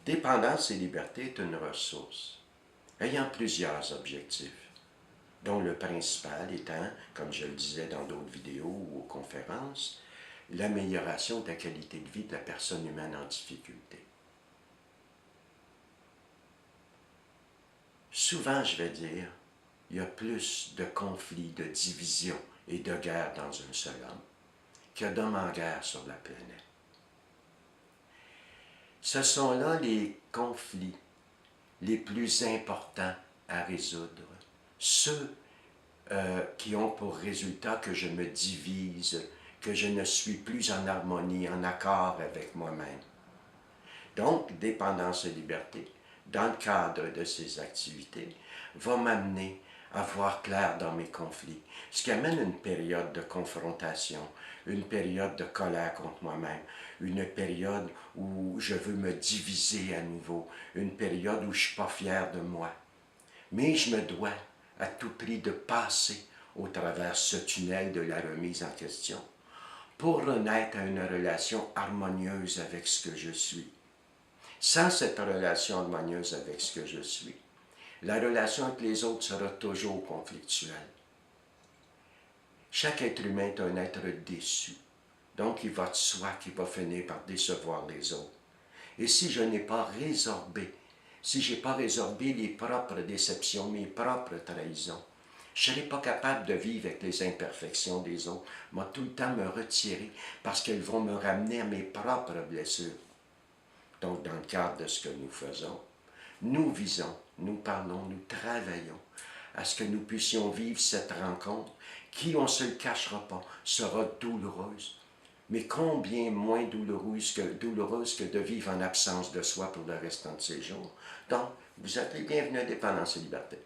Dépendance et liberté est une ressource ayant plusieurs objectifs, dont le principal étant, comme je le disais dans d'autres vidéos ou conférences, l'amélioration de la qualité de vie de la personne humaine en difficulté. Souvent, je vais dire, il y a plus de conflits, de divisions et de guerres dans un seul homme que d'hommes en guerre sur la planète. Ce sont là les conflits les plus importants à résoudre, ceux qui ont pour résultat que je me divise, que je ne suis plus en harmonie, en accord avec moi-même. Donc, dépendance et liberté, dans le cadre de ces activités, va m'amener à voir clair dans mes conflits, ce qui amène une période de confrontation, une période de colère contre moi-même, une période où je veux me diviser à nouveau, une période où je ne suis pas fier de moi. Mais je me dois à tout prix de passer au travers ce tunnel de la remise en question pour renaître à une relation harmonieuse avec ce que je suis. Sans cette relation harmonieuse avec ce que je suis, la relation avec les autres sera toujours conflictuelle. Chaque être humain est un être déçu. Donc, il va de soi qu'il va finir par décevoir les autres. Et si je n'ai pas résorbé, si je n'ai pas résorbé les propres déceptions, mes propres trahisons, je ne serai pas capable de vivre avec les imperfections des autres. Moi, tout le temps me retirer parce qu'elles vont me ramener à mes propres blessures. Donc, dans le cadre de ce que nous faisons, nous visons, nous parlons, nous travaillons à ce que nous puissions vivre cette rencontre qui, on ne se le cachera pas, sera douloureuse, mais combien moins douloureuse que de vivre en absence de soi pour le restant de ses jours. Donc, vous êtes les bienvenus à Dépendance et Liberté.